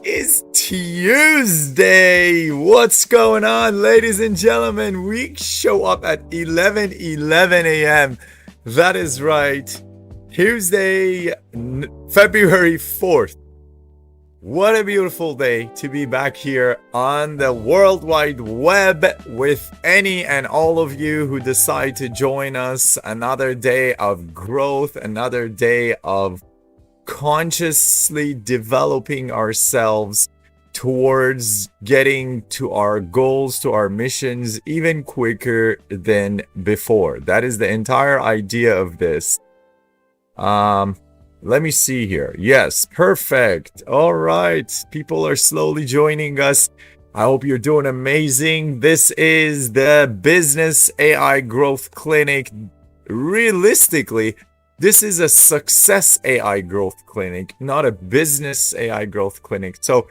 is Tuesday. What's going on, ladies and gentlemen? We show up at 11:11 a.m. That is right. Tuesday, February 4th. What a beautiful day to be back here on the World Wide Web with any and all of you who decide to join us. Another day of growth, another day of consciously developing ourselves towards getting to our goals, to our missions, even quicker than before. That is the entire idea of this. Let me see here. Yes, perfect. All right. People are slowly joining us. I hope you're doing amazing. This is the Business AI Growth Clinic. Realistically, this is a success AI growth clinic, not a business AI growth clinic. So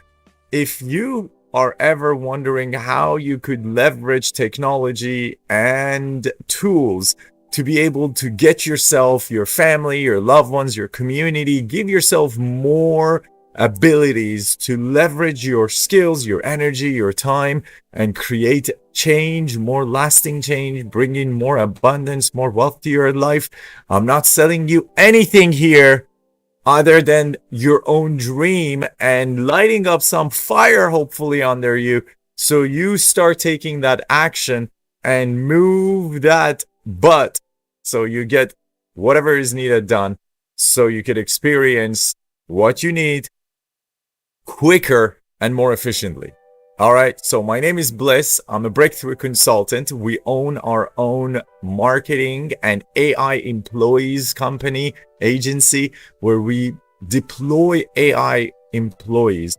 if you are ever wondering how you could leverage technology and tools to be able to get yourself, your family, your loved ones, your community, give yourself more abilities to leverage your skills, your energy, your time, and create change, more lasting change, bring in more abundance, more wealth to your life. I'm not selling you anything here other than your own dream and lighting up some fire, hopefully, under you. So you start taking that action and move that butt so you get whatever is needed done so you could experience what you need quicker and more efficiently. All right. So my name is Bliss. I'm a breakthrough consultant. We own our own marketing and AI employees company agency where we deploy AI employees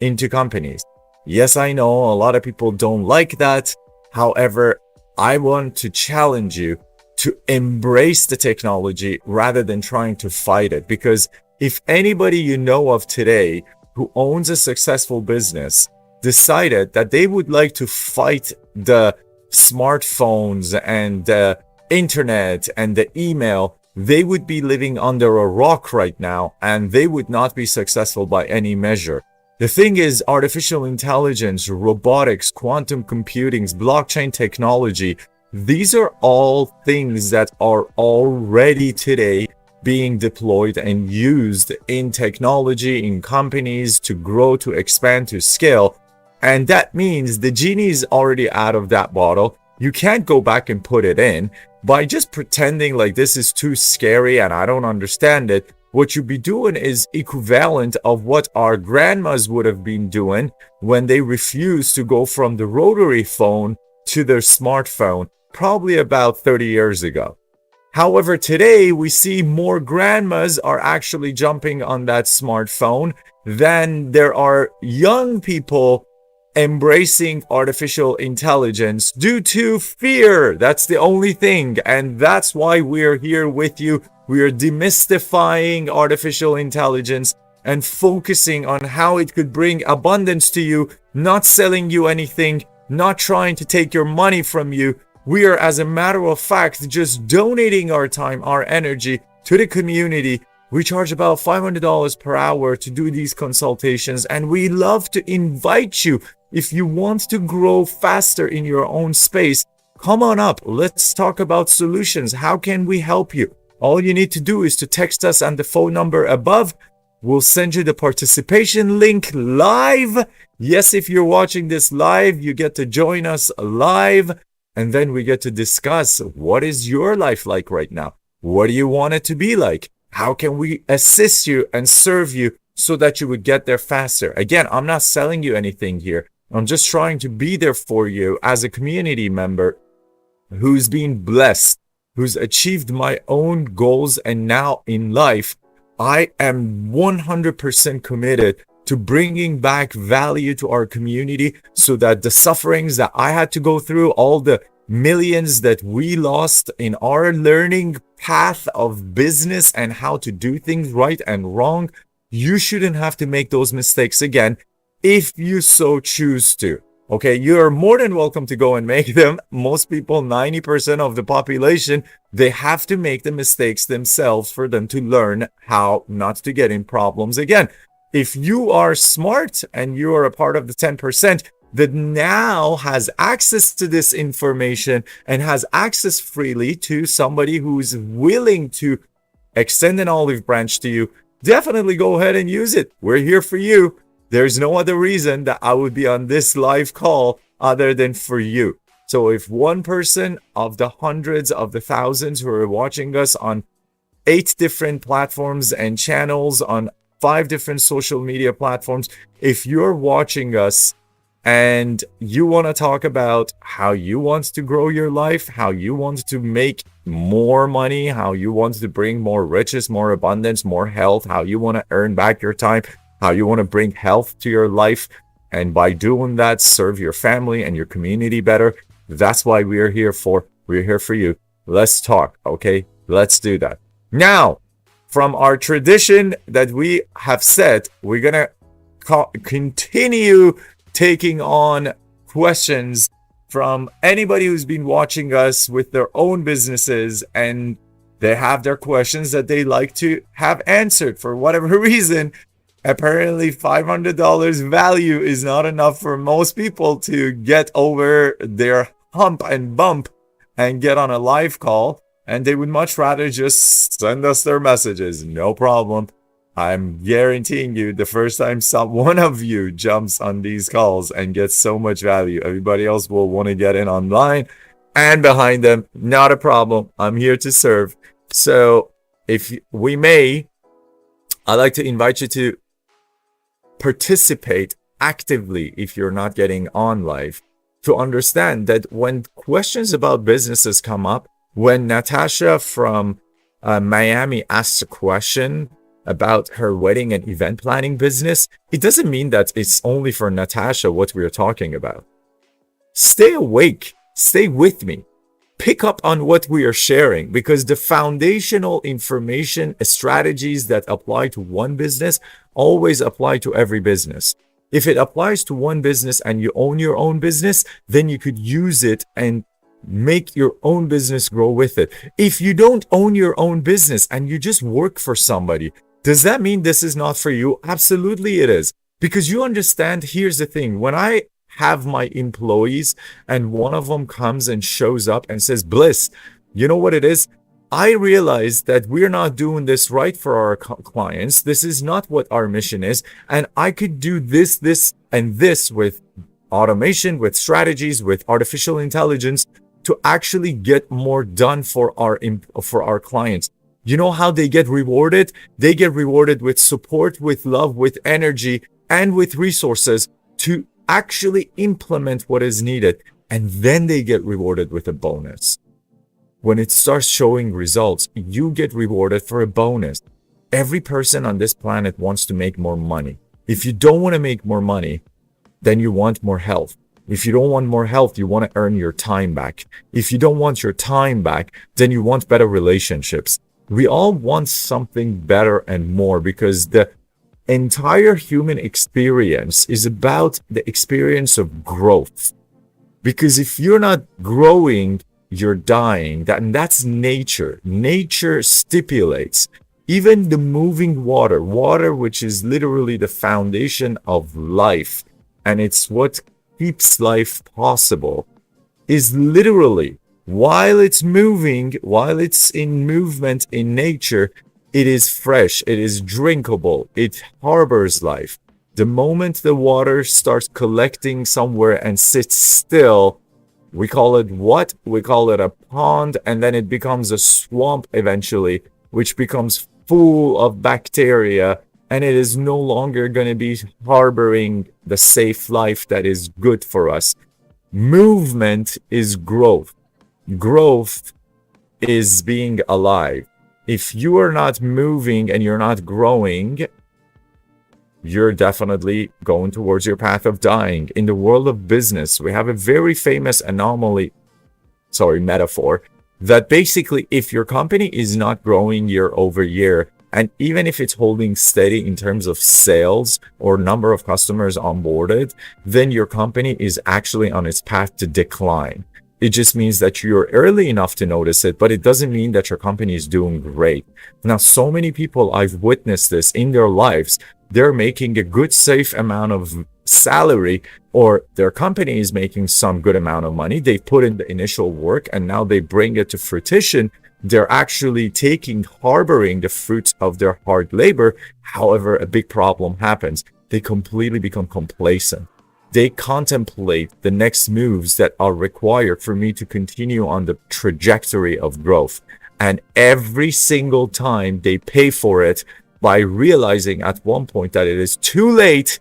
into companies. Yes, I know a lot of people don't like that. However, I want to challenge you to embrace the technology rather than trying to fight it. Because if anybody you know of today who owns a successful business decided that they would like to fight the smartphones and the internet and the email, they would be living under a rock right now and they would not be successful by any measure. The thing is, artificial intelligence, robotics, quantum computing, blockchain technology, these are all things that are already today being deployed and used in technology, in companies to grow, to expand, to scale. And that means the genie is already out of that bottle. You can't go back and put it in by just pretending like this is too scary and I don't understand it. What you'd be doing is equivalent of what our grandmas would have been doing when they refused to go from the rotary phone to their smartphone, probably about 30 years ago. However, today we see more grandmas are actually jumping on that smartphone than there are young people embracing artificial intelligence due to fear. That's the only thing. And that's why we're here with you. We are demystifying artificial intelligence and focusing on how it could bring abundance to you, not selling you anything, not trying to take your money from you. We are, as a matter of fact, just donating our time, our energy to the community. We charge about $500 per hour to do these consultations, and we love to invite you. If you want to grow faster in your own space, come on up. Let's talk about solutions. How can we help you? All you need to do is to text us on the phone number above. We'll send you the participation link live. Yes, if you're watching this live, you get to join us live. And then we get to discuss, what is your life like right now? What do you want it to be like? How can we assist you and serve you so that you would get there faster? Again, I'm not selling you anything here. I'm just trying to be there for you as a community member who's been blessed, who's achieved my own goals. And now in life, I am 100% committed to bringing back value to our community so that the sufferings that I had to go through, all the millions that we lost in our learning path of business and how to do things right and wrong, you shouldn't have to make those mistakes again if you so choose to. Okay, you're more than welcome to go and make them. Most people, 90% of the population, they have to make the mistakes themselves for them to learn how not to get in problems again. If you are smart and you are a part of the 10% that now has access to this information and has access freely to somebody who's willing to extend an olive branch to you, definitely go ahead and use it. We're here for you. There's no other reason that I would be on this live call other than for you. So if one person of the hundreds of the thousands who are watching us on 8 different platforms and channels on 5 different social media platforms, if you're watching us and you want to talk about how you want to grow your life, how you want to make more money, how you want to bring more riches, more abundance, more health, how you want to earn back your time, how you want to bring health to your life, and by doing that, serve your family and your community better, that's why we're here for. We're here for you. Let's talk, okay? Let's do that. Now, from our tradition that we have set, we're going to continue taking on questions from anybody who's been watching us with their own businesses and they have their questions that they like to have answered for whatever reason. Apparently $500 value is not enough for most people to get over their hump and bump and get on a live call, and they would much rather just send us their messages. No problem. I'm guaranteeing you the first time one of you jumps on these calls and gets so much value, everybody else will want to get in online and behind them. Not a problem. I'm here to serve. So if we may, I'd like to invite you to participate actively if you're not getting on live, to understand that when questions about businesses come up, when Natasha from Miami asks a question about her wedding and event planning business, it doesn't mean that it's only for Natasha what we're talking about. Stay awake, stay with me, pick up on what we are sharing, because the foundational information, strategies that apply to one business always apply to every business. If it applies to one business and you own your own business, then you could use it and make your own business grow with it. If you don't own your own business and you just work for somebody, does that mean this is not for you? Absolutely it is. Because you understand, here's the thing. When I have my employees and one of them comes and shows up and says, Bliss, you know what it is? I realize that we're not doing this right for our clients. This is not what our mission is. And I could do this, and this with automation, with strategies, with artificial intelligence to actually get more done for our clients. You know how they get rewarded? They get rewarded with support, with love, with energy, and with resources to actually implement what is needed. And then they get rewarded with a bonus. When it starts showing results, you get rewarded for a bonus. Every person on this planet wants to make more money. If you don't want to make more money, then you want more health. If you don't want more health, you want to earn your time back. If you don't want your time back, then you want better relationships. We all want something better and more, because the entire human experience is about the experience of growth. Because if you're not growing, you're dying. That's nature. Nature stipulates. Even the moving water, which is literally the foundation of life, and it's what keeps life possible, is literally, while it's moving, while it's in movement in nature, it is fresh, it is drinkable, it harbors life. The moment the water starts collecting somewhere and sits still, we call it what? We call it a pond, and then it becomes a swamp eventually, which becomes full of bacteria, and it is no longer going to be harboring the safe life that is good for us. Movement is growth. Growth is being alive. If you are not moving and you're not growing, you're definitely going towards your path of dying. In the world of business, we have a very famous metaphor, that basically if your company is not growing year over year, and even if it's holding steady in terms of sales or number of customers onboarded, then your company is actually on its path to decline. It just means that you're early enough to notice it, but it doesn't mean that your company is doing great. Now, so many people, I've witnessed this in their lives. they're making a good, safe amount of salary, or their company is making some good amount of money. They put in the initial work and now they bring it to fruition. They're actually harboring the fruits of their hard labor. However, a big problem happens. They completely become complacent. They contemplate the next moves that are required for me to continue on the trajectory of growth. And every single time they pay for it by realizing at one point that it is too late.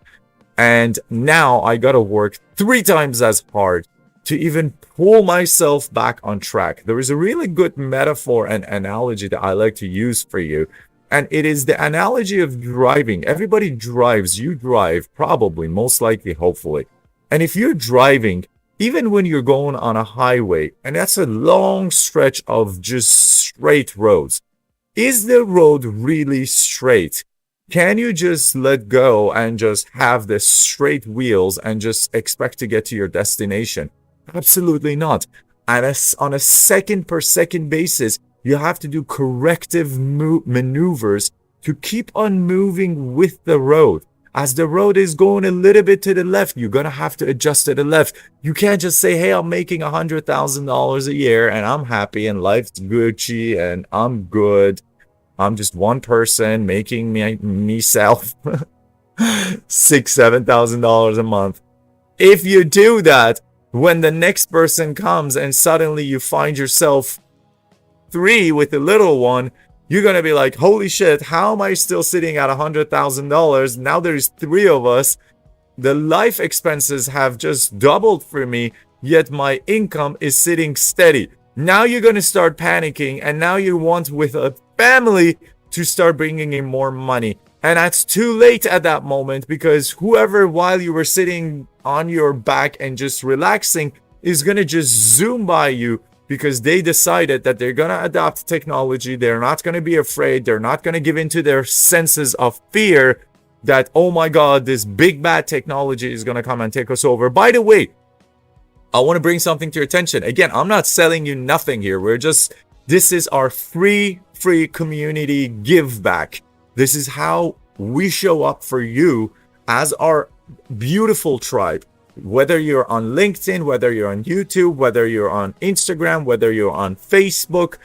And now I gotta work 3 times as hard to even pull myself back on track. There is a really good metaphor and analogy that I like to use for you. And it is the analogy of driving. Everybody drives. You drive, probably, most likely, hopefully. And if you're driving, even when you're going on a highway, and that's a long stretch of just straight roads, is the road really straight? Can you just let go and just have the straight wheels and just expect to get to your destination? Absolutely not. And on a second per second basis, you have to do corrective maneuvers to keep on moving with the road. As the road is going a little bit to the left, you're going to have to adjust to the left. You can't just say, hey, I'm making $100,000 a year and I'm happy and life's Gucci and I'm good. I'm just one person making myself $6,000-$7,000 a month. If you do that, when the next person comes and suddenly you find yourself 3 with the little one, you're going to be like, holy shit, how am I still sitting at $100,000? Now there's 3 of us. The life expenses have just doubled for me, yet my income is sitting steady. Now you're going to start panicking, and now you want with a family to start bringing in more money. And that's too late at that moment, because whoever, while you were sitting on your back and just relaxing, is going to just zoom by you, because they decided that they're going to adopt technology. They're not going to be afraid. They're not going to give into their senses of fear that, oh my God, this big bad technology is going to come and take us over. By the way, I want to bring something to your attention. Again, I'm not selling you nothing here. This is our free community give back. This is how we show up for you as our beautiful tribe. Whether you're on LinkedIn, whether you're on YouTube, whether you're on Instagram, whether you're on Facebook,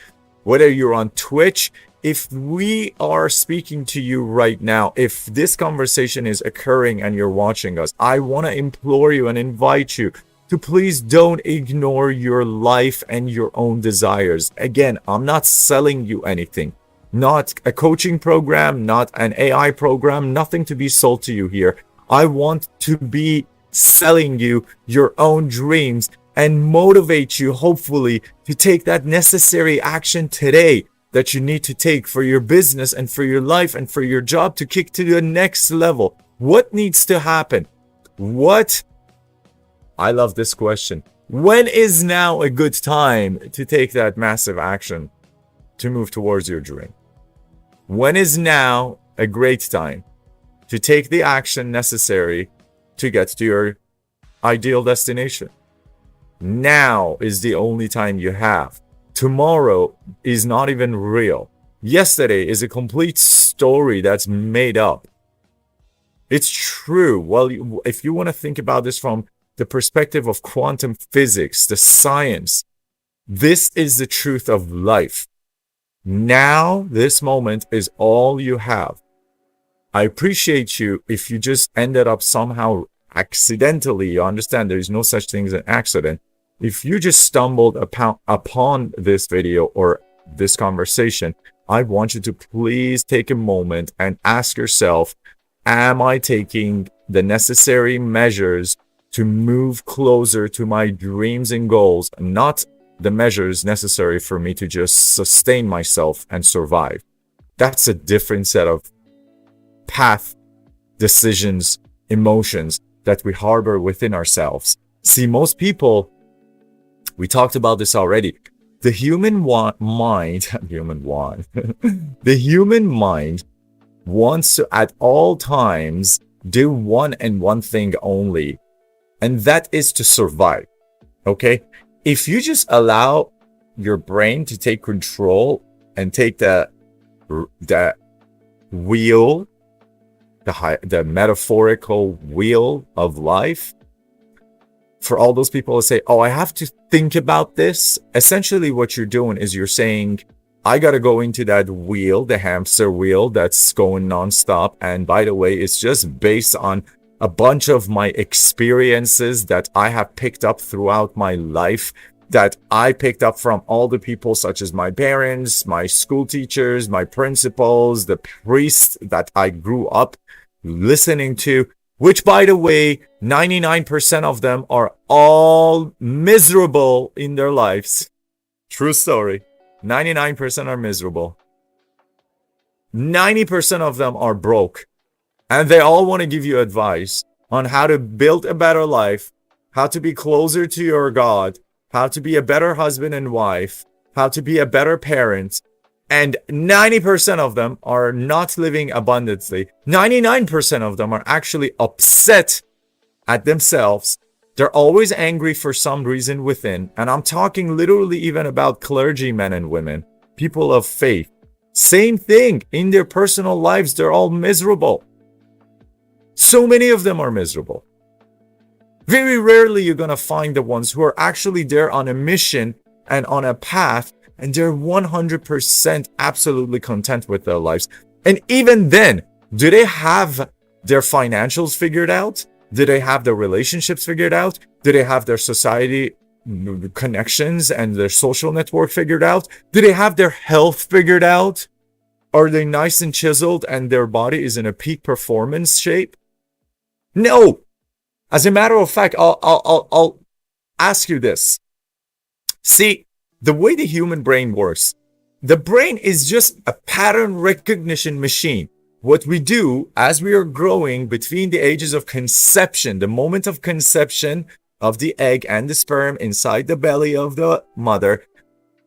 whether you're on Twitch, if we are speaking to you right now, if this conversation is occurring and you're watching us, I want to implore you and invite you to please don't ignore your life and your own desires. Again, I'm not selling you anything. Not a coaching program, not an AI program, nothing to be sold to you here. I want to be selling you your own dreams and motivate you, hopefully, to take that necessary action today that you need to take for your business and for your life and for your job to kick to the next level. What needs to happen? I love this question. When is now a good time to take that massive action to move towards your dream? When is now a great time to take the action necessary to get to your ideal destination? Now is the only time you have. Tomorrow is not even real. Yesterday is a complete story that's made up. It's true. Well, if you want to think about this from the perspective of quantum physics, the science, this is the truth of life. Now, this moment is all you have. I appreciate you if you just ended up somehow accidentally. You understand there is no such thing as an accident. If you just stumbled upon this video or this conversation, I want you to please take a moment and ask yourself, am I taking the necessary measures to move closer to my dreams and goals, not the measures necessary for me to just sustain myself and survive? That's a different set of path, decisions, emotions that we harbor within ourselves. See, most people, we talked about this already. The human mind wants to at all times do one and one thing only, and that is to survive. Okay? If you just allow your brain to take control and take the wheel the metaphorical wheel of life. For all those people who say, oh, I have to think about this. Essentially what you're doing is you're saying, I got to go into that wheel, the hamster wheel that's going nonstop. And by the way, it's just based on a bunch of my experiences that I have picked up throughout my life, that I picked up from all the people such as my parents, my school teachers, my principals, the priests that I grew up listening to, which, by the way, 99% of them are all miserable in their lives. True story. 99% are miserable. 90% of them are broke. And they all want to give you advice on how to build a better life, how to be closer to your God, how to be a better husband and wife, how to be a better parent. And 90% of them are not living abundantly. 99% of them are actually upset at themselves. They're always angry for some reason within. And I'm talking literally even about clergymen and women, people of faith. Same thing in their personal lives. They're all miserable. So many of them are miserable. Very rarely you're going to find the ones who are actually there on a mission and on a path, and they're 100% absolutely content with their lives. And even then, do they have their financials figured out? Do they have their relationships figured out? Do they have their society connections and their social network figured out? Do they have their health figured out? Are they nice and chiseled and their body is in a peak performance shape? No. As a matter of fact, I'll ask you this. See, the way the human brain works, the brain is just a pattern recognition machine. What we do as we are growing between the ages of conception, the moment of conception of the egg and the sperm inside the belly of the mother,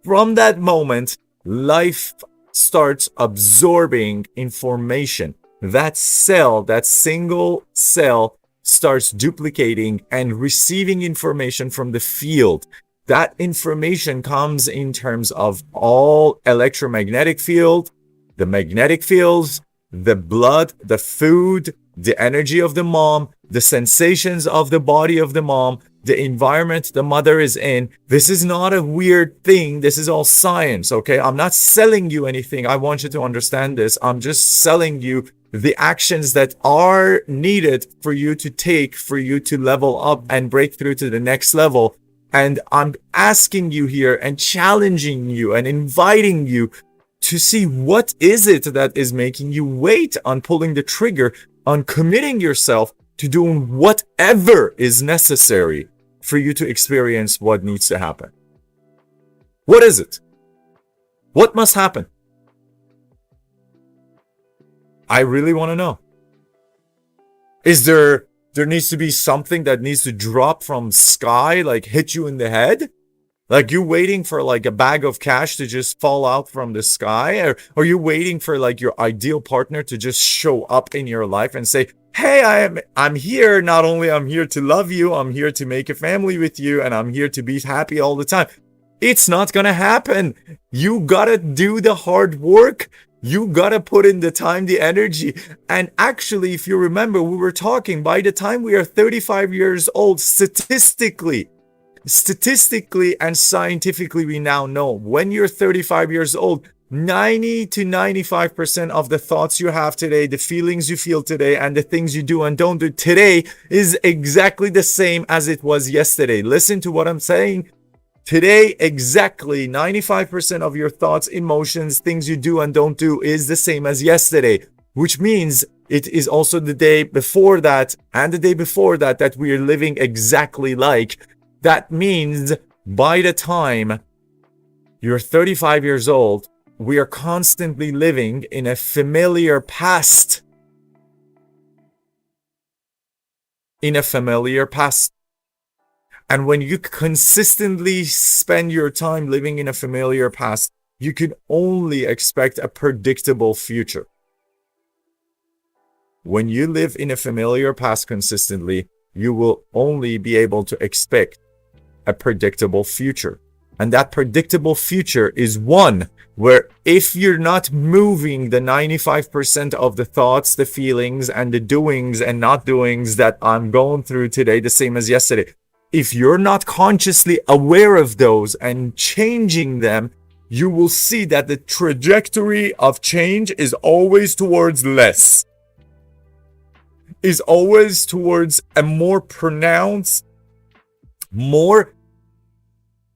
from that moment, life starts absorbing information. That cell, that single cell, starts duplicating and receiving information from the field. That information comes in terms of all electromagnetic field, the magnetic fields, the blood, the food, the energy of the mom, the sensations of the body of the mom, the environment the mother is in. This is not a weird thing. This is all science, okay? I'm not selling you anything. I want you to understand this. I'm just selling you the actions that are needed for you to take, for you to level up and break through to the next level. And I'm asking you here and challenging you and inviting you to see what is it that is making you wait on pulling the trigger, on committing yourself to doing whatever is necessary for you to experience what needs to happen. What is it? What must happen? I really want to know. Is there needs to be something that needs to drop from sky, like hit you in the head? Like you waiting for like a bag of cash to just fall out from the sky? Or are you waiting for like your ideal partner to just show up in your life and say, hey, I'm here. Not only I'm here to love you, I'm here to make a family with you, and I'm here to be happy all the time. It's not going to happen. You got to do the hard work. You gotta put in the time, the energy. And actually, if you remember, we were talking, by the time we are 35 years old, statistically and scientifically, we now know when you're 35 years old, 90 to 95% of the thoughts you have today, the feelings you feel today, and the things you do and don't do today is exactly the same as it was yesterday. Listen to what I'm saying. Today, exactly 95% of your thoughts, emotions, things you do and don't do is the same as yesterday, which means it is also the day before that and the day before that that we are living exactly like. That means by the time you're 35 years old, we are constantly living in a familiar past. In a familiar past. And when you consistently spend your time living in a familiar past, you can only expect a predictable future. When you live in a familiar past consistently, you will only be able to expect a predictable future. And that predictable future is one where if you're not moving the 95% of the thoughts, the feelings, and the doings and not doings that I'm going through today, the same as yesterday, if you're not consciously aware of those and changing them, you will see that the trajectory of change is always towards less, is always towards a more pronounced, more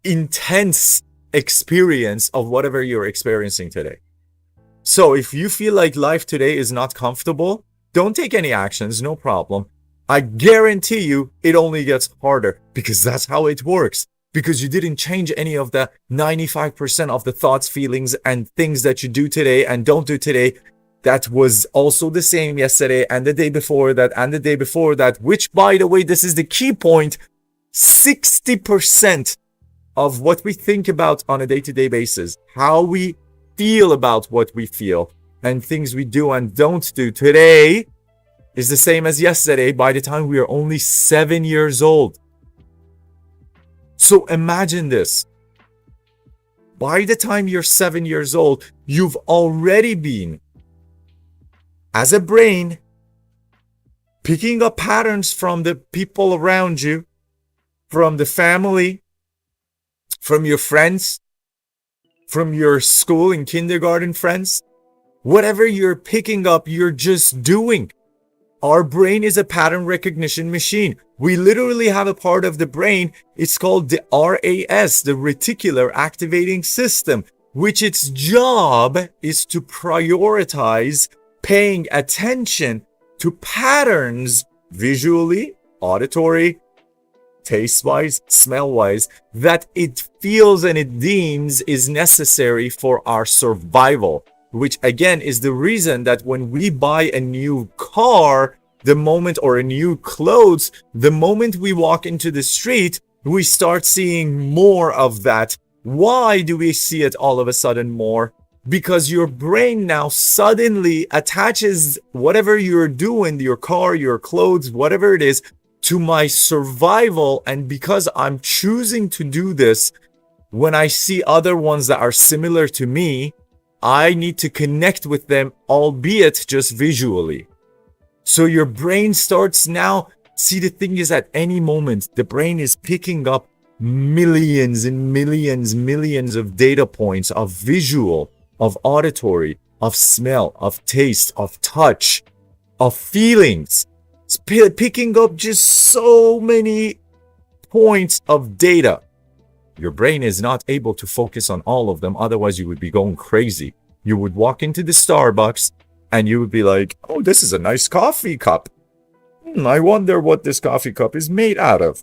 intense experience of whatever you're experiencing today. So if you feel like life today is not comfortable, don't take any actions, no problem. I guarantee you it only gets harder, because that's how it works. Because you didn't change any of the 95% of the thoughts, feelings, and things that you do today and don't do today. That was also the same yesterday and the day before that and the day before that, which, by the way, this is the key point. 60% of what we think about on a day-to-day basis, how we feel about what we feel, and things we do and don't do today is the same as yesterday by the time we are only 7 years old. So imagine this. By the time you're 7 years old, you've already been, as a brain, picking up patterns from the people around you, from the family, from your friends, from your school and kindergarten friends. Whatever you're picking up, you're just doing. Our brain is a pattern recognition machine. We literally have a part of the brain, it's called the RAS, the reticular activating system, which its job is to prioritize paying attention to patterns visually, auditory, taste-wise, smell-wise, that it feels and it deems is necessary for our survival. Which again is the reason that when we buy a new car, the moment, or a new clothes, the moment we walk into the street, we start seeing more of that. Why do we see it all of a sudden more? Because your brain now suddenly attaches whatever you're doing, your car, your clothes, whatever it is, to my survival. And because I'm choosing to do this, when I see other ones that are similar to me, I need to connect with them, albeit just visually. So your brain starts now. See, the thing is, at any moment, the brain is picking up millions and millions of data points of visual, of auditory, of smell, of taste, of touch, of feelings. It's picking up just so many points of data. Your brain is not able to focus on all of them. Otherwise, you would be going crazy. You would walk into the Starbucks and you would be like, oh, this is a nice coffee cup. I wonder what this coffee cup is made out of.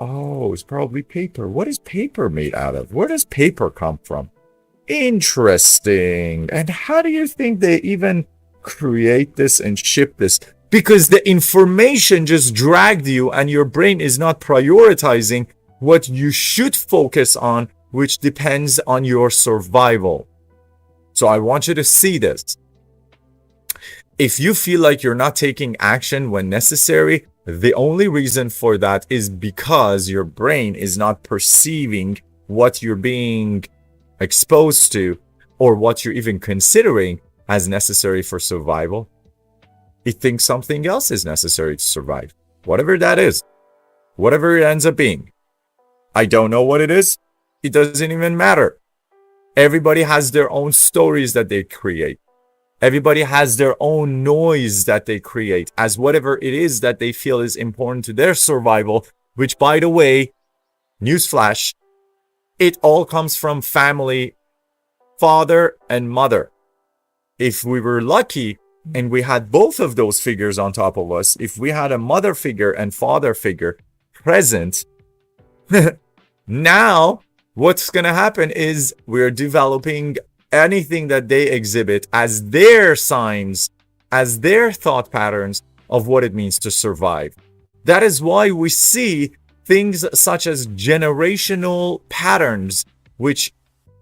Oh, it's probably paper. What is paper made out of? Where does paper come from? Interesting. And how do you think they even create this and ship this? Because the information just dragged you and your brain is not prioritizing what you should focus on, which depends on your survival. So I want you to see this. If you feel like you're not taking action when necessary, the only reason for that is because your brain is not perceiving what you're being exposed to or what you're even considering as necessary for survival. It thinks something else is necessary to survive. Whatever that is. Whatever it ends up being. I don't know what it is. It doesn't even matter. Everybody has their own stories that they create. Everybody has their own noise that they create as whatever it is that they feel is important to their survival, which, by the way, newsflash, it all comes from family, father and mother. If we were lucky and we had both of those figures on top of us, if we had a mother figure and father figure present, now what's going to happen is we're developing anything that they exhibit as their signs, as their thought patterns of what it means to survive. That is why we see things such as generational patterns, which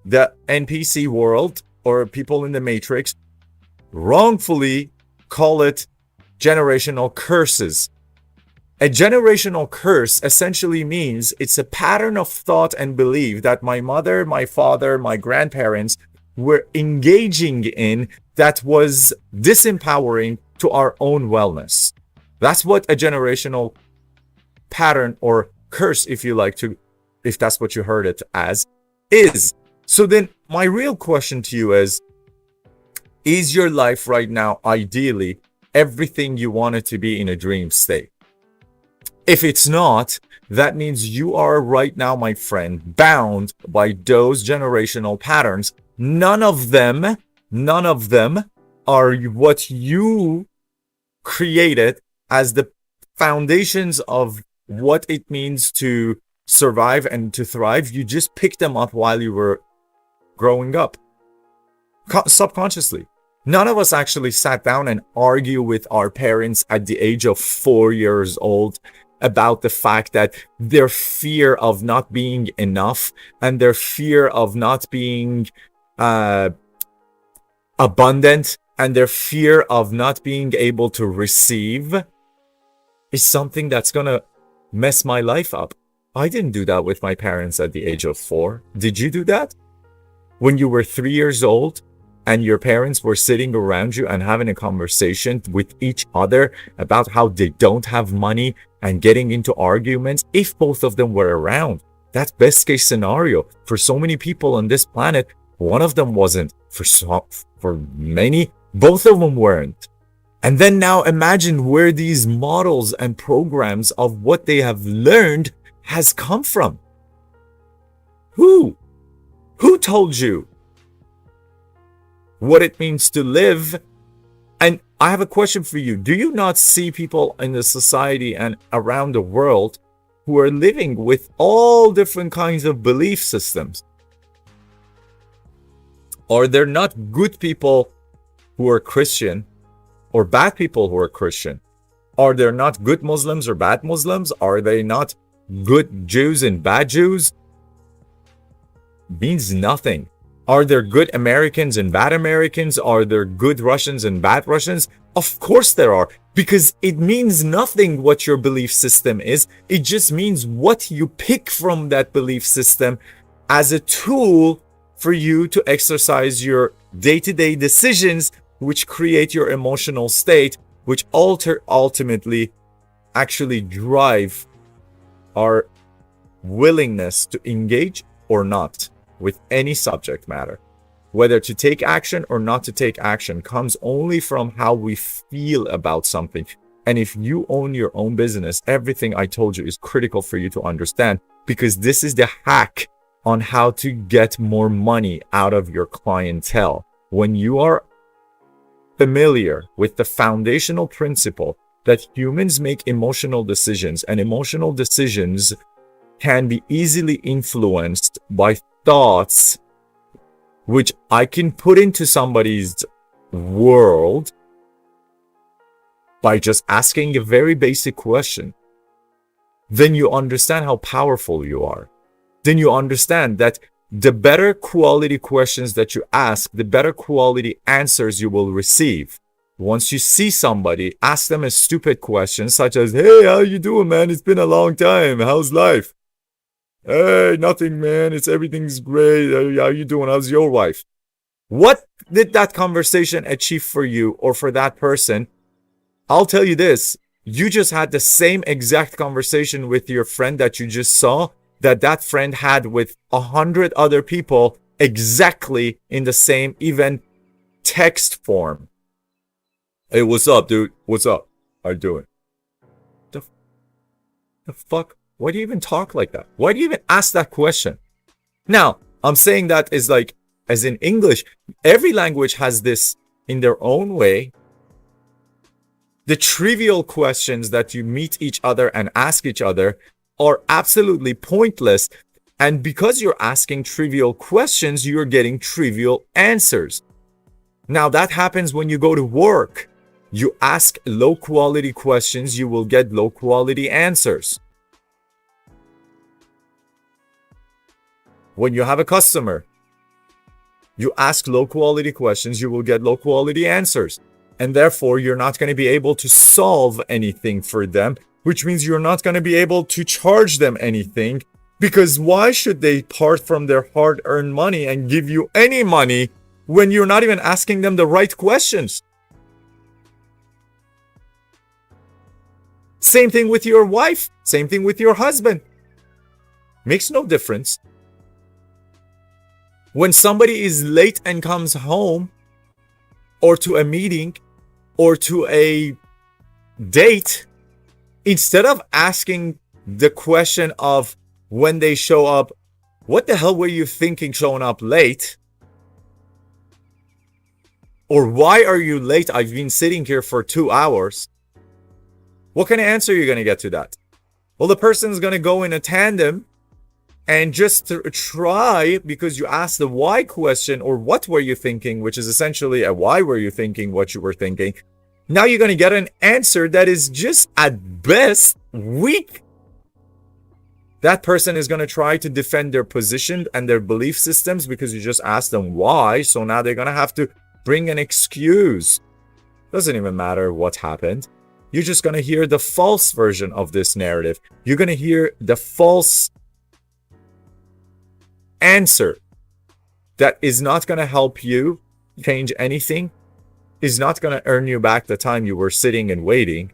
the NPC world or people in the Matrix wrongfully call it generational curses. A generational curse essentially means it's a pattern of thought and belief that my mother, my father, my grandparents were engaging in that was disempowering to our own wellness. That's what a generational pattern or curse, if you like to, if that's what you heard it as, is. So then my real question to you is your life right now ideally everything you want it to be in a dream state? If it's not, that means you are right now, my friend, bound by those generational patterns. None of them are what you created as the foundations of what it means to survive and to thrive. You just picked them up while you were growing up, subconsciously. None of us actually sat down and argue with our parents at the age of 4 years old about the fact that their fear of not being enough and their fear of not being abundant and their fear of not being able to receive is something that's gonna mess my life up. I didn't do that with my parents at the age of 4. Did you do that? When you were 3 years old and your parents were sitting around you and having a conversation with each other about how they don't have money and getting into arguments, if both of them were around, that's best case scenario. For so many people on this planet, one of them wasn't. For many, both of them weren't. And then now imagine where these models and programs of what they have learned has come from. Who told you what it means to live? And I have a question for you. Do you not see people in the society and around the world who are living with all different kinds of belief systems? Are there not good people who are Christian or bad people who are Christian? Are there not good Muslims or bad Muslims? Are they not good Jews and bad Jews? Means nothing. Are there good Americans and bad Americans? Are there good Russians and bad Russians? Of course there are, because it means nothing what your belief system is. It just means what you pick from that belief system as a tool for you to exercise your day-to-day decisions, which create your emotional state, which ultimately actually drive our willingness to engage or not with any subject matter. Whether to take action or not to take action comes only from how we feel about something. And if you own your own business, everything I told you is critical for you to understand, because this is the hack on how to get more money out of your clientele. When you are familiar with the foundational principle that humans make emotional decisions, and emotional decisions can be easily influenced by thoughts which I can put into somebody's world by just asking a very basic question, then you understand how powerful you are. Then you understand that the better quality questions that you ask, the better quality answers you will receive. Once you see somebody, ask them a stupid question such as, "Hey, how you doing, man? It's been a long time. How's life?" "Hey, nothing, man. Everything's great. How you doing? How's your wife?" What did that conversation achieve for you or for that person? I'll tell you this. You just had the same exact conversation with your friend that you just saw, that friend had with 100 other people, exactly in the same, even text form. "Hey, what's up, dude? What's up? How you doing?" The fuck? Why do you even talk like that? Why do you even ask that question? Now, I'm saying that is like, as in English, every language has this in their own way. The trivial questions that you meet each other and ask each other are absolutely pointless. And because you're asking trivial questions, you're getting trivial answers. Now, that happens when you go to work. You ask low quality questions, you will get low quality answers. When you have a customer, you ask low quality questions, you will get low quality answers. And therefore, you're not going to be able to solve anything for them which means you're not going to be able to charge them anything, because why should they part from their hard-earned money and give you any money when you're not even asking them the right questions? Same thing with your wife, same thing with your husband. Makes no difference. When somebody is late and comes home, or to a meeting, or to a date, instead of asking the question of when they show up, what the hell were you thinking showing up late? Or why are you late? I've been sitting here for 2 hours. What kind of answer are you going to get to that? Well, the person's going to go in a tandem and just try, because you asked the why question, or what were you thinking, which is essentially a why were you thinking what you were thinking. Now you're going to get an answer that is just at best weak. That person is going to try to defend their position and their belief systems because you just asked them why. So now they're going to have to bring an excuse. Doesn't even matter what happened. You're just going to hear the false version of this narrative. You're going to hear the false answer that is not going to help you change anything, is not going to earn you back the time you were sitting and waiting,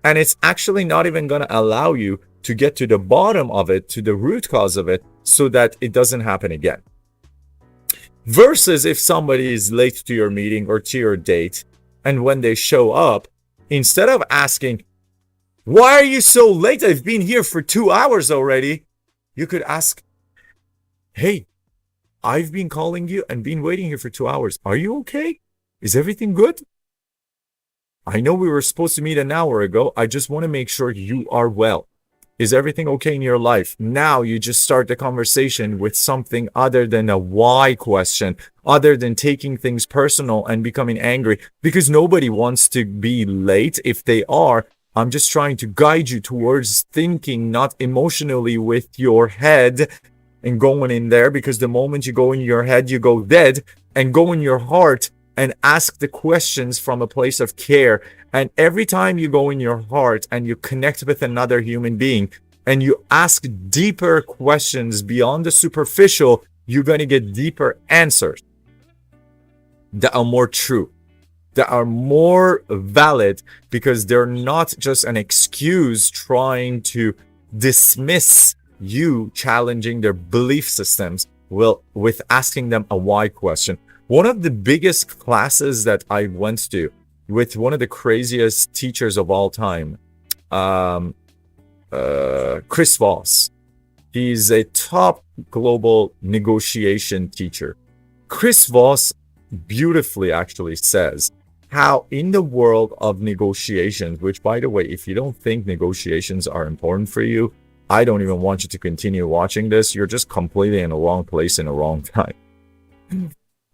and it's actually not even going to allow you to get to the bottom of it, to the root cause of it, so that it doesn't happen again. Versus if somebody is late to your meeting or to your date, and when they show up, instead of asking, why are you so late? I've been here for 2 hours already. You could ask, hey, I've been calling you and been waiting here for 2 hours. Are you okay? Is everything good? I know we were supposed to meet an hour ago. I just want to make sure you are well. Is everything okay in your life? Now you just start the conversation with something other than a why question, other than taking things personal and becoming angry, because nobody wants to be late. If they are, I'm just trying to guide you towards thinking, not emotionally with your head and going in there, because the moment you go in your head, you go dead, and go in your heart and ask the questions from a place of care. And every time you go in your heart and you connect with another human being and you ask deeper questions beyond the superficial, you're going to get deeper answers that are more true, that are more valid, because they're not just an excuse trying to dismiss you challenging their belief systems with asking them a why question. One of the biggest classes that I went to with one of the craziest teachers of all time, Chris Voss. He's a top global negotiation teacher. Chris Voss beautifully actually says how in the world of negotiations, which, by the way, if you don't think negotiations are important for you, I don't even want you to continue watching this. You're just completely in the wrong place in the wrong time.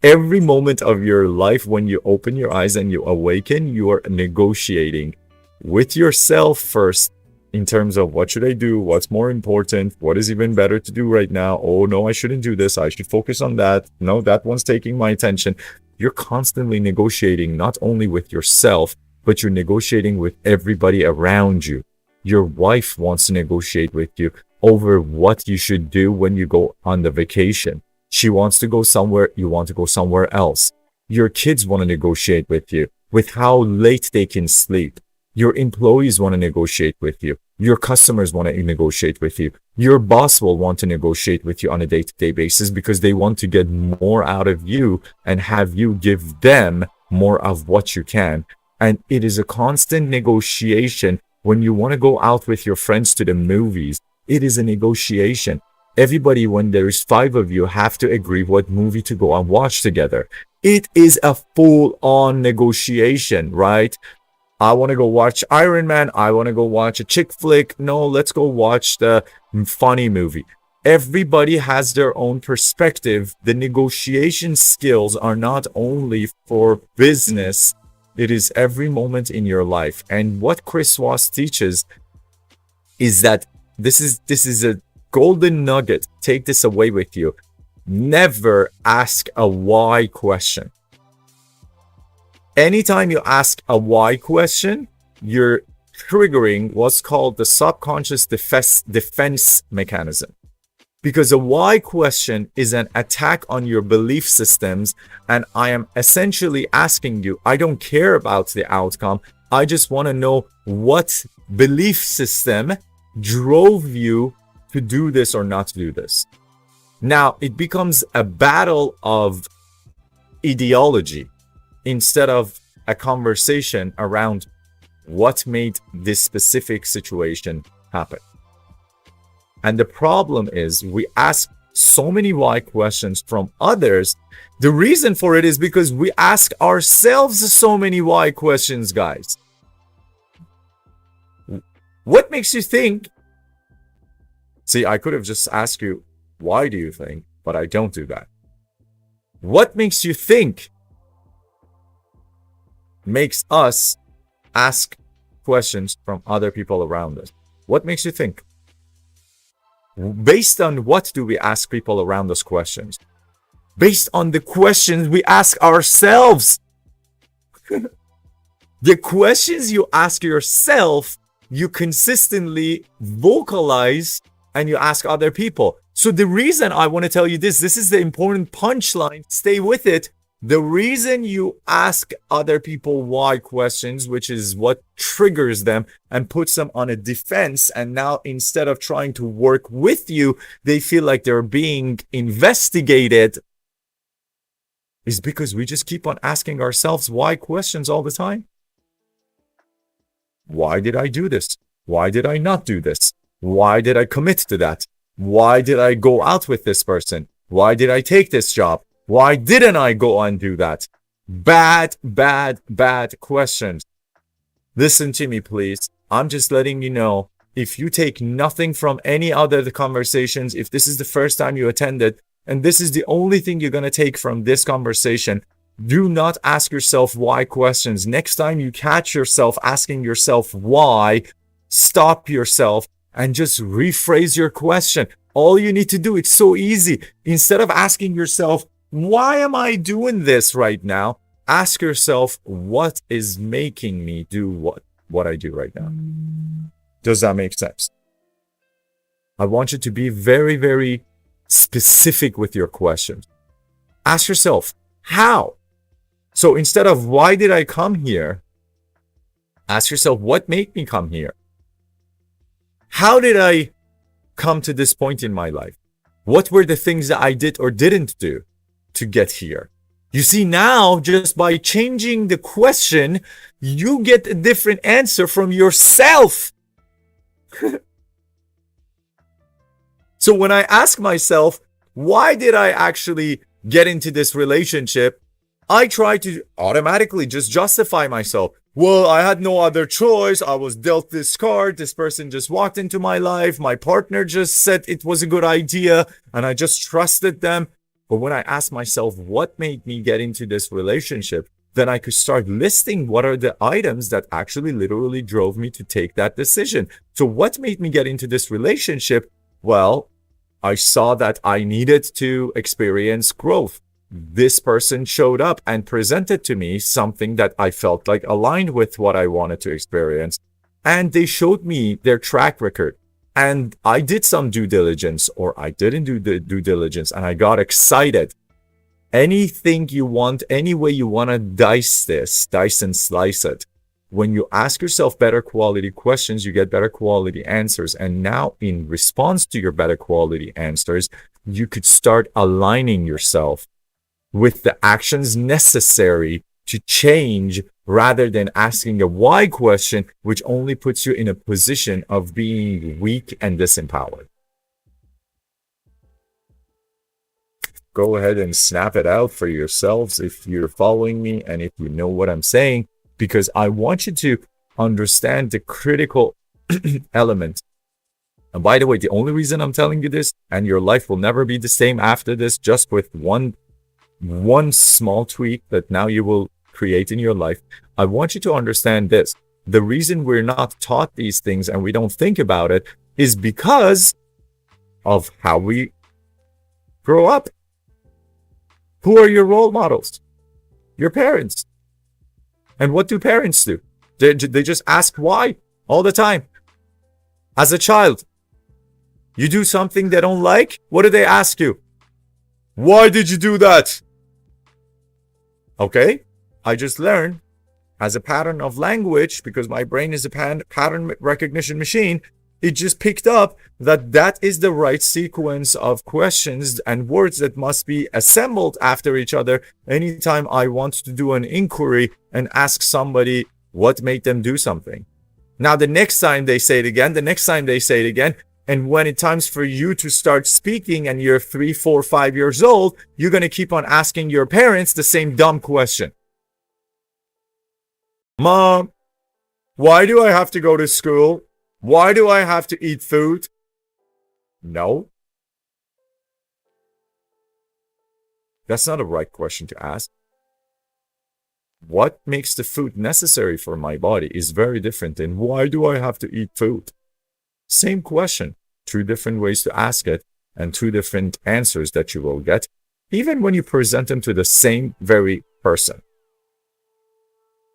Every moment of your life, when you open your eyes and you awaken, you are negotiating with yourself first in terms of what should I do, what's more important, what is even better to do right now. Oh no, I shouldn't do this, I should focus on that. No, that one's taking my attention. You're constantly negotiating, not only with yourself, but you're negotiating with everybody around you. Your wife wants to negotiate with you over what you should do when you go on the vacation. She wants to go somewhere, you want to go somewhere else. Your kids want to negotiate with you with how late they can sleep. Your employees want to negotiate with you. Your customers want to negotiate with you. Your boss will want to negotiate with you on a day-to-day basis because they want to get more out of you and have you give them more of what you can. And it is a constant negotiation. When you want to go out with your friends to the movies, it is a negotiation. Everybody, when there is 5 of you, have to agree what movie to go and watch together. It is a full-on negotiation, right? I want to go watch Iron Man. I want to go watch a chick flick. No, let's go watch the funny movie. Everybody has their own perspective. The negotiation skills are not only for business. It is every moment in your life. And what Chris Voss teaches is that this is a golden nugget. Take this away with you. Never ask a why question. Anytime you ask a why question, you're triggering what's called the subconscious defense mechanism. Because a why question is an attack on your belief systems, and I am essentially asking you, I don't care about the outcome. I just want to know what belief system drove you to do this or not to do this. Now, it becomes a battle of ideology instead of a conversation around what made this specific situation happen. And the problem is we ask so many why questions from others. The reason for it is because we ask ourselves so many why questions, guys. What makes you think? See, I could have just asked you, why do you think? But I don't do that. What makes you think makes us ask questions from other people around us? What makes you think? Based on what do we ask people around us questions? Based on the questions we ask ourselves. The questions you ask yourself, you consistently vocalize and you ask other people. So the reason I want to tell you this is the important punchline. Stay with it. The reason you ask other people why questions, which is what triggers them and puts them on a defense, and now instead of trying to work with you, they feel like they're being investigated, is because we just keep on asking ourselves why questions all the time. Why did I do this? Why did I not do this? Why did I commit to that? Why did I go out with this person? Why did I take this job? Why didn't I go and do that? Bad questions. Listen to me, please. I'm just letting you know, if you take nothing from any other conversations, if this is the first time you attended, and this is the only thing you're going to take from this conversation, do not ask yourself why questions. Next time you catch yourself asking yourself why, stop yourself and just rephrase your question. All you need to do, it's so easy. Instead of asking yourself, why am I doing this right now? Ask yourself, what is making me do what I do right now? Does that make sense? I want you to be very, very specific with your questions. Ask yourself, how? So instead of why did I come here? Ask yourself, what made me come here? How did I come to this point in my life? What were the things that I did or didn't do to get here? You see, now just by changing the question, you get a different answer from yourself. So when I ask myself, why did I actually get into this relationship? I try to automatically just justify myself. Well, I had no other choice. I was dealt this card. This person just walked into my life. My partner just said it was a good idea, and I just trusted them. But when I ask myself what made me get into this relationship, then I could start listing what are the items that actually literally drove me to take that decision. So what made me get into this relationship? Well, I saw that I needed to experience growth. This person showed up and presented to me something that I felt like aligned with what I wanted to experience. And they showed me their track record. And I did some due diligence, or I didn't do the due diligence, and I got excited. Anything you want, any way you want to dice and slice it. When you ask yourself better quality questions, you get better quality answers. And now in response to your better quality answers, you could start aligning yourself with the actions necessary to change, rather than asking a why question, which only puts you in a position of being weak and disempowered. Go ahead and snap it out for yourselves if you're following me and if you know what I'm saying, because I want you to understand the critical element. And by the way, the only reason I'm telling you this, and your life will never be the same after this, just with one small tweak that now you will create in your life. I want you to understand this. The reason we're not taught these things and we don't think about it is because of how we grow up. Who are your role models? Your parents. And what do parents do? They just ask why. all the time. As a child, you do something they don't like, what do they ask you? Why did you do that? Okay, I just learned as a pattern of language, because my brain is a pattern recognition machine, it just picked up that that is the right sequence of questions and words that must be assembled after each other anytime I want to do an inquiry and ask somebody what made them do something. Now, the next time they say it again, and when it's times for you to start speaking and you're 3, 4, 5 years old, you're going to keep on asking your parents the same dumb question. Mom, why do I have to go to school? Why do I have to eat food? No. That's not a right question to ask. What makes the food necessary for my body is very different than why do I have to eat food? Same question, 2 different ways to ask it and 2 different answers that you will get, even when you present them to the same very person.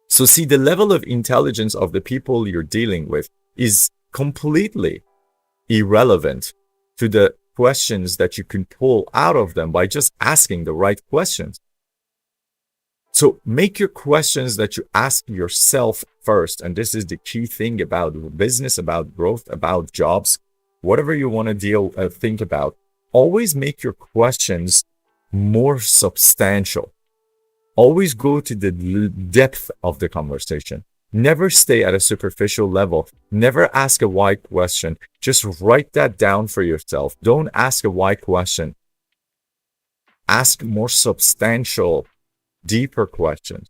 So see, the level of intelligence of the people you're dealing with is completely irrelevant to the questions that you can pull out of them by just asking the right questions. So make your questions that you ask yourself first. And this is the key thing about business, about growth, about jobs, whatever you want to think about. Always make your questions more substantial. Always go to the depth of the conversation. Never stay at a superficial level. Never ask a why question. Just write that down for yourself. Don't ask a why question. Ask more substantial, deeper questions.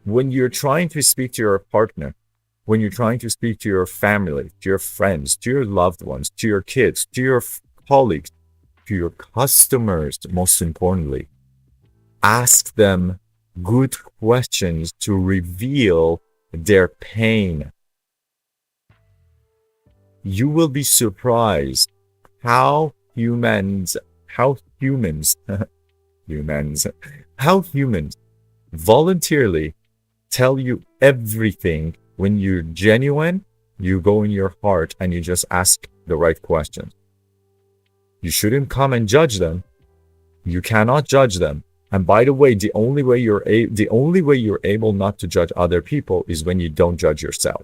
When you're trying to speak to your partner, when you're trying to speak to your family, to your friends, to your loved ones, to your kids, to your colleagues, to your customers, most importantly, ask them good questions to reveal their pain. You will be surprised how humans voluntarily tell you everything. When you're genuine, you go in your heart and you just ask the right questions. You shouldn't come and judge them. You cannot judge them. And by the way, the only way you're able not to judge other people is when you don't judge yourself.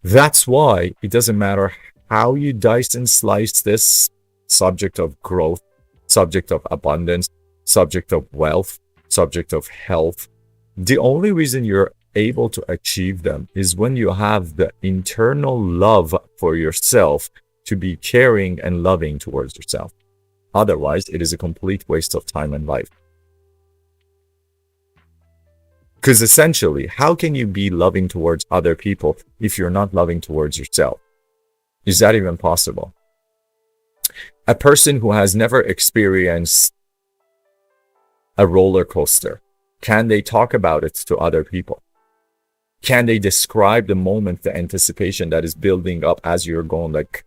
That's why it doesn't matter how you dice and slice this subject of growth, subject of abundance, subject of wealth, subject of health. The only reason you're able to achieve them is when you have the internal love for yourself to be caring and loving towards yourself. Otherwise, it is a complete waste of time and life. Because essentially, how can you be loving towards other people if you're not loving towards yourself? Is that even possible? A person who has never experienced a roller coaster, can they talk about it to other people? Can they describe the moment, the anticipation that is building up as you're going like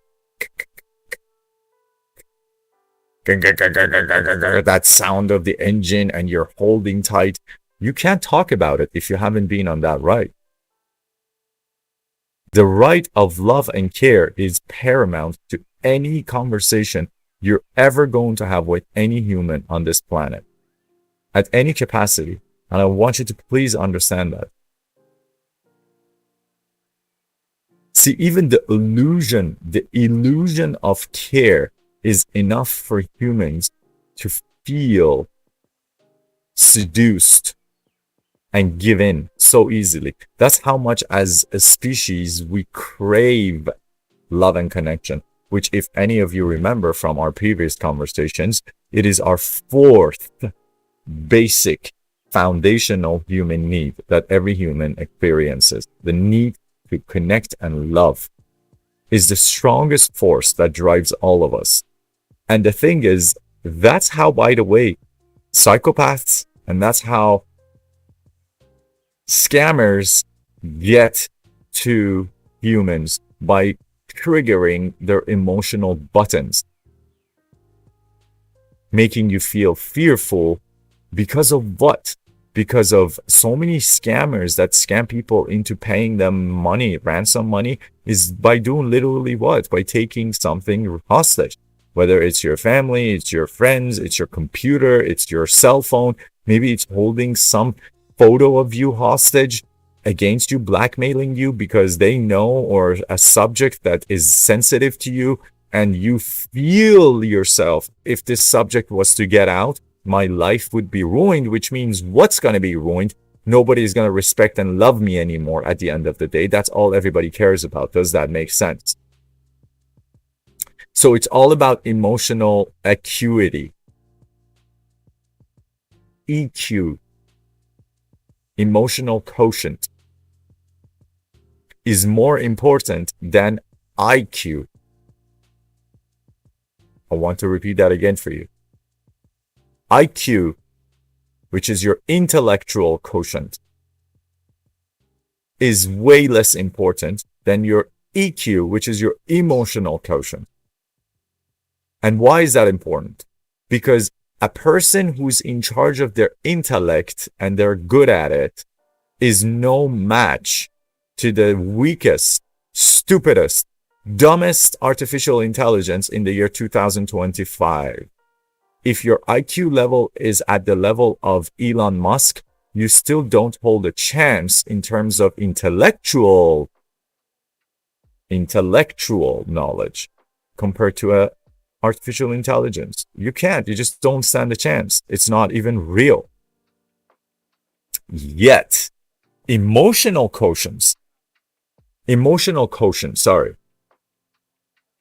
that sound of the engine and you're holding tight? You can't talk about it if you haven't been on that ride. The right of love and care is paramount to any conversation you're ever going to have with any human on this planet, at any capacity. And I want you to please understand that. See, even the illusion of care is enough for humans to feel seduced and give in so easily. That's how much as a species we crave love and connection, which if any of you remember from our previous conversations, it is our 4th basic foundational human need that every human experiences. The need to connect and love is the strongest force that drives all of us. And the thing is, that's how, by the way, psychopaths and that's how scammers get to humans, by triggering their emotional buttons, making you feel fearful because of what? because of so many scammers that scam people into paying them money, ransom money, is by doing literally what? By taking something hostage. Whether it's your family, it's your friends, it's your computer, it's your cell phone, maybe it's holding some photo of you hostage against you, blackmailing you because they know, or a subject that is sensitive to you, and you feel yourself, if this subject was to get out, my life would be ruined, which means what's going to be ruined? Nobody is going to respect and love me anymore at the end of the day. That's all everybody cares about. Does that make sense? So it's all about emotional acuity. EQ, emotional quotient, is more important than IQ. I want to repeat that again for you. IQ, which is your intellectual quotient, is way less important than your EQ, which is your emotional quotient. And why is that important? Because a person who's in charge of their intellect and they're good at it is no match to the weakest, stupidest, dumbest artificial intelligence in the year 2025. If your IQ level is at the level of Elon Musk, you still don't hold a chance in terms of intellectual knowledge compared to a artificial intelligence. You can't. You just don't stand a chance. It's not even real. Yet, emotional quotient,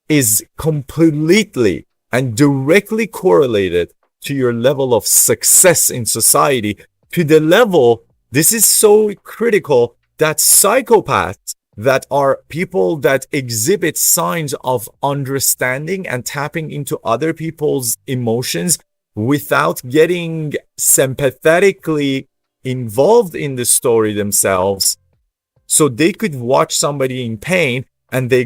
is completely and directly correlated to your level of success in society, to the level, this is so critical, that psychopaths, that are people that exhibit signs of understanding and tapping into other people's emotions without getting sympathetically involved in the story themselves. So they could watch somebody in pain and they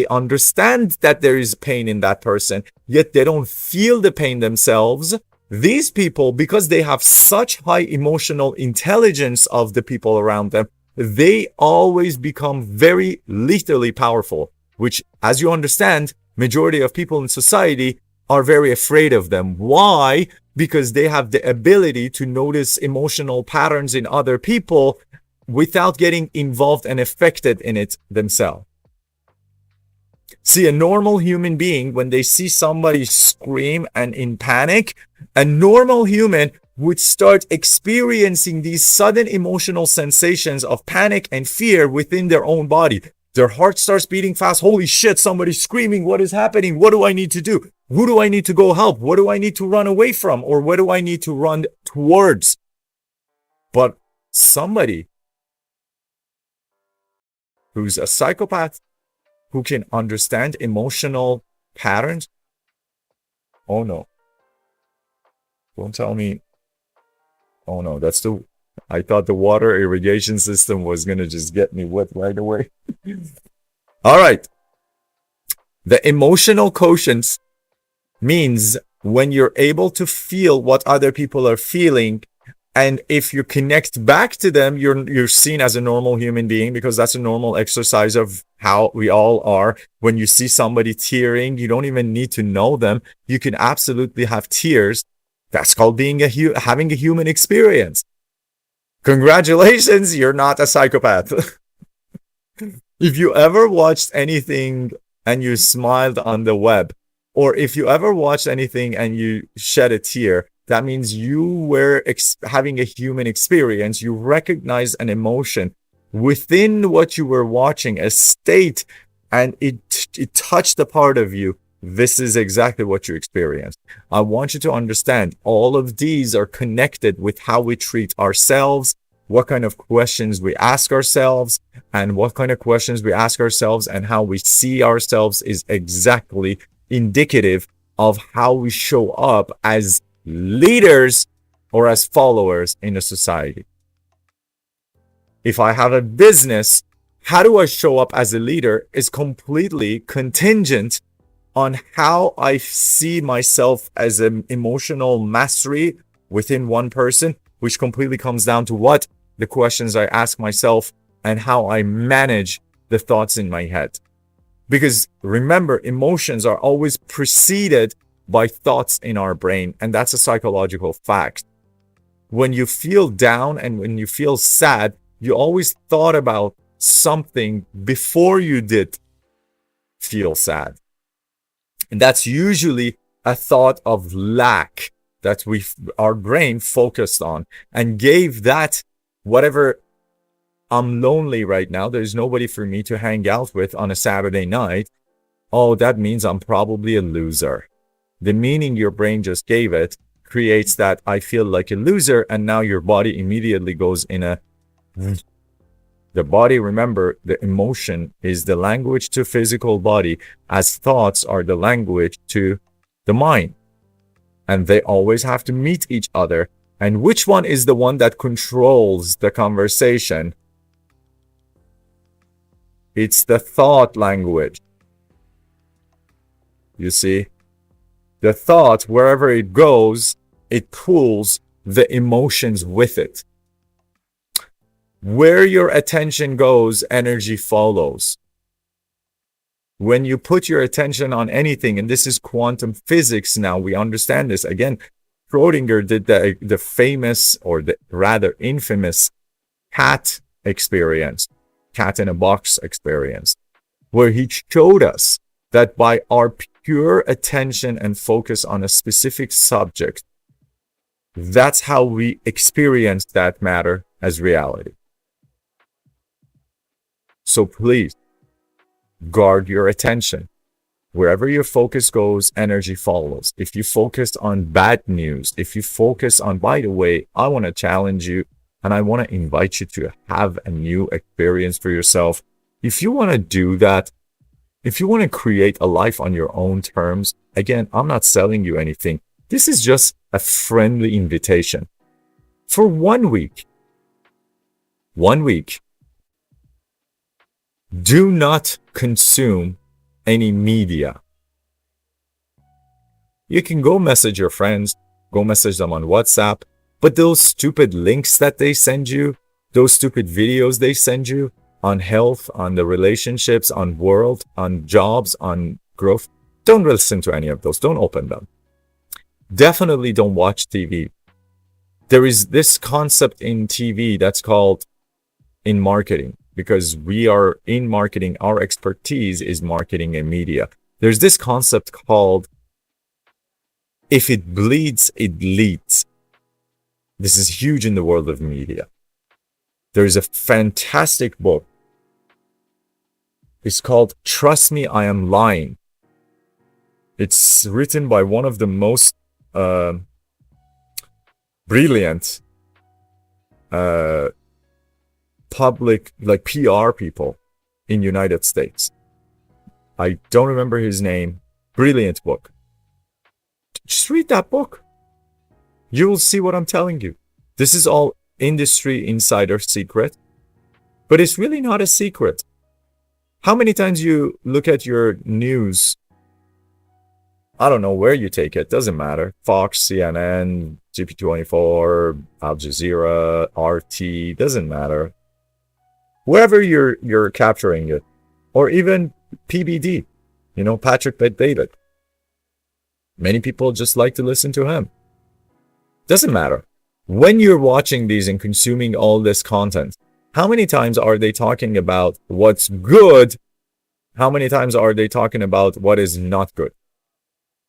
understand that there is pain in that person, yet they don't feel the pain themselves. These people, because they have such high emotional intelligence of the people around them, they always become very lethally powerful, which, as you understand, majority of people in society are very afraid of them. Why? Because they have the ability to notice emotional patterns in other people without getting involved and affected in it themselves. See, a normal human being, when they see somebody scream and in panic, a normal human would start experiencing these sudden emotional sensations of panic and fear within their own body. Their heart starts beating fast. Holy shit, somebody's screaming. What is happening? What do I need to do? Who do I need to go help? What do I need to run away from? Or what do I need to run towards? But somebody who's a psychopath, who can understand emotional patterns, oh no. Don't tell me. Oh no, I thought the water irrigation system was going to just get me wet right away. All right. The emotional quotient means when you're able to feel what other people are feeling, and if you connect back to them, you're seen as a normal human being, because that's a normal exercise of how we all are. When you see somebody tearing, you don't even need to know them. You can absolutely have tears. That's called having a human experience. Congratulations, you're not a psychopath. If you ever watched anything and you smiled on the web, or if you ever watched anything and you shed a tear, that means you were having a human experience. You recognize an emotion within what you were watching, a state, and it touched a part of you. This is exactly what you experienced. I want you to understand all of these are connected with how we treat ourselves, what kind of questions we ask ourselves, and what kind of questions we ask ourselves and how we see ourselves is exactly indicative of how we show up as leaders or as followers in a society. If I have a business, how do I show up as a leader is completely contingent on how I see myself as an emotional mastery within one person, which completely comes down to what the questions I ask myself and how I manage the thoughts in my head. Because remember, emotions are always preceded by thoughts in our brain, and that's a psychological fact. When you feel down and when you feel sad, you always thought about something before you did feel sad. And that's usually a thought of lack that our brain focused on and gave that whatever. I'm lonely right now. There's nobody for me to hang out with on a Saturday night. Oh, that means I'm probably a loser. The meaning your brain just gave it creates that I feel like a loser, and now your body immediately goes in a... The body, remember, the emotion is the language to physical body, as thoughts are the language to the mind. And they always have to meet each other. And which one is the one that controls the conversation? It's the thought language. You see? The thought, wherever it goes, it pulls the emotions with it. Where your attention goes, energy follows. When you put your attention on anything, and this is quantum physics now, we understand this. Again, Schrodinger did the famous, or the rather infamous, cat experience, cat in a box experience, where he showed us that by our pure attention and focus on a specific subject, that's how we experience that matter as reality. So please, guard your attention. Wherever your focus goes, energy follows. If you focus on bad news, if you focus on, by the way, I want to challenge you and I want to invite you to have a new experience for yourself. If you want to do that, if you want to create a life on your own terms, again, I'm not selling you anything. This is just a friendly invitation. For 1 week, do not consume any media. You can go message your friends, go message them on WhatsApp, but those stupid links that they send you, those stupid videos they send you on health, on the relationships, on world, on jobs, on growth, don't listen to any of those. Don't open them. Definitely don't watch TV. There is this concept in TV that's called in marketing, because we are in marketing. Our expertise is marketing and media. There's this concept called if it bleeds, it leads. This is huge in the world of media. There's a fantastic book. It's called Trust Me, I Am Lying. It's written by one of the most brilliant public, like PR people in United States. I don't remember his name. Brilliant book. Just read that book. You will see what I'm telling you. This is all industry insider secret, but it's really not a secret. How many times you look at your news? I don't know where you take it. Doesn't matter. Fox, CNN, GP24, Al Jazeera, RT. Doesn't matter. Wherever you're capturing it, or even PBD, Patrick Bet-David. Many people just like to listen to him. Doesn't matter. When you're watching these and consuming all this content, how many times are they talking about what's good? How many times are they talking about what is not good?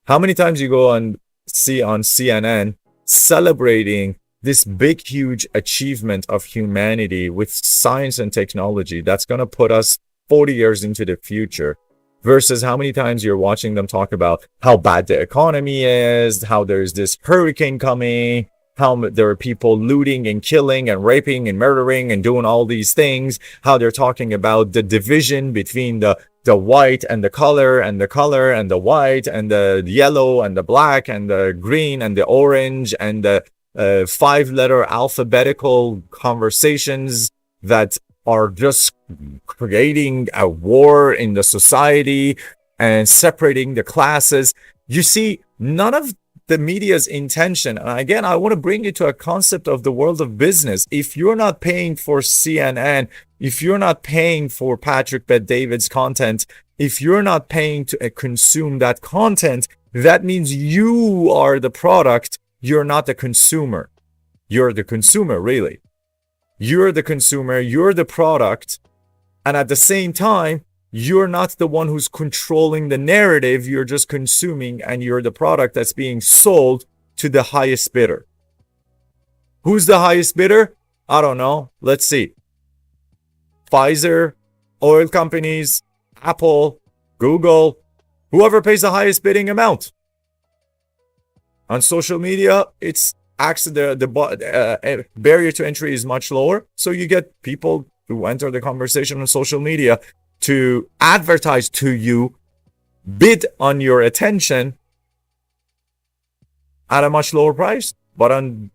How many times you go and see on CNN celebrating this big, huge achievement of humanity with science and technology that's going to put us 40 years into the future, versus how many times you're watching them talk about how bad the economy is, how there's this hurricane coming, how there are people looting and killing and raping and murdering and doing all these things, how they're talking about the division between the white and the color and the white and the yellow and the black and the green and the orange and the 5-letter alphabetical conversations that are just creating a war in the society and separating the classes. You see, none of the media's intention. And again, I want to bring you to a concept of the world of business. If you're not paying for CNN, if you're not paying for Patrick Bet-David's content, if you're not paying to consume that content, that means you are the product. You're not the consumer. You're the consumer, really. You're the consumer. You're the product. And at the same time, you're not the one who's controlling the narrative. You're just consuming, and you're the product that's being sold to the highest bidder. Who's the highest bidder? I don't know. Let's see. Pfizer, oil companies, Apple, Google, whoever pays the highest bidding amount. On social media, it's actually the barrier to entry is much lower. So you get people who enter the conversation on social media to advertise to you, bid on your attention at a much lower price. But on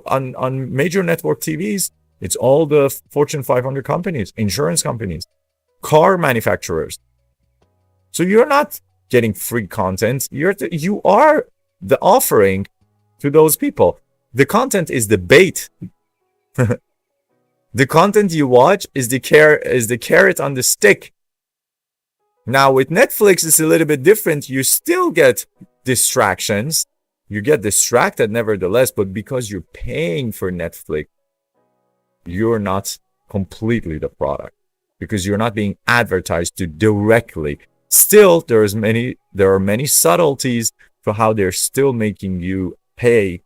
on major network TVs, it's all the Fortune 500 companies, insurance companies, car manufacturers. So you're not getting free content. You are the offering to those people. The content is the bait. The content you watch is the carrot on the stick. Now with Netflix, it's a little bit different. You still get distractions. You get distracted nevertheless, but because you're paying for Netflix, you're not completely the product because you're not being advertised to directly. Still, there are many subtleties for how they're still making you pay,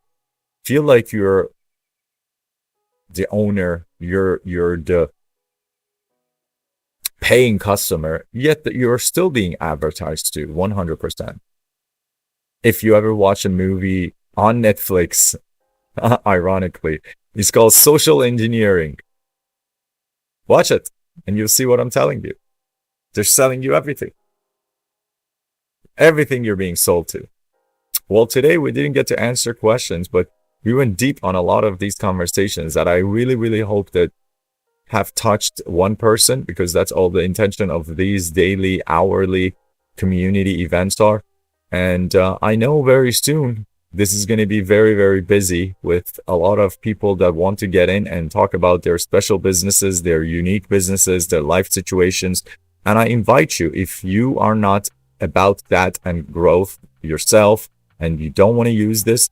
feel like you're the owner, you're the paying customer, yet you're still being advertised to 100%. If you ever watch a movie on Netflix, ironically, it's called Social Engineering. Watch it, and you'll see what I'm telling you. They're selling you everything. Everything you're being sold to. Well, today we didn't get to answer questions, but we went deep on a lot of these conversations that I really, really hope that have touched one person, because that's all the intention of these daily, hourly community events are. And I know very soon this is going to be very, very busy with a lot of people that want to get in and talk about their special businesses, their unique businesses, their life situations. And I invite you, if you are not about that and growth yourself and you don't want to use this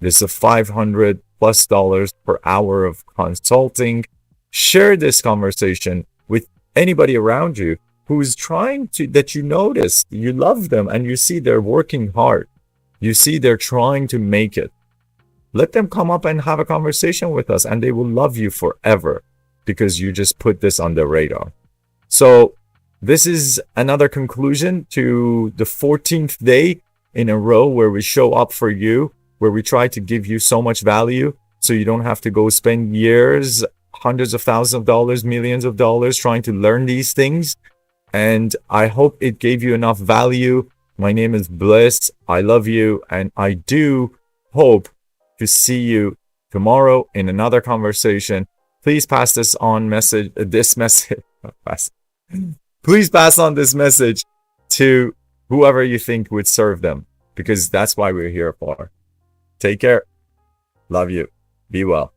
is a $500+ per hour of consulting. Share this conversation with anybody around you who's trying to, that you notice, you love them and you see they're working hard. You see they're trying to make it. Let them come up and have a conversation with us, and they will love you forever because you just put this on their radar. So this is another conclusion to the 14th day in a row where we show up for you, where we try to give you so much value so you don't have to go spend years, hundreds of thousands of dollars, millions of dollars trying to learn these things. And I hope it gave you enough value. My name is Bliss. I love you. And I do hope to see you tomorrow in another conversation. Please pass this on message, please pass on this message to whoever you think would serve them, because that's why we're here for. Take care. Love you. Be well.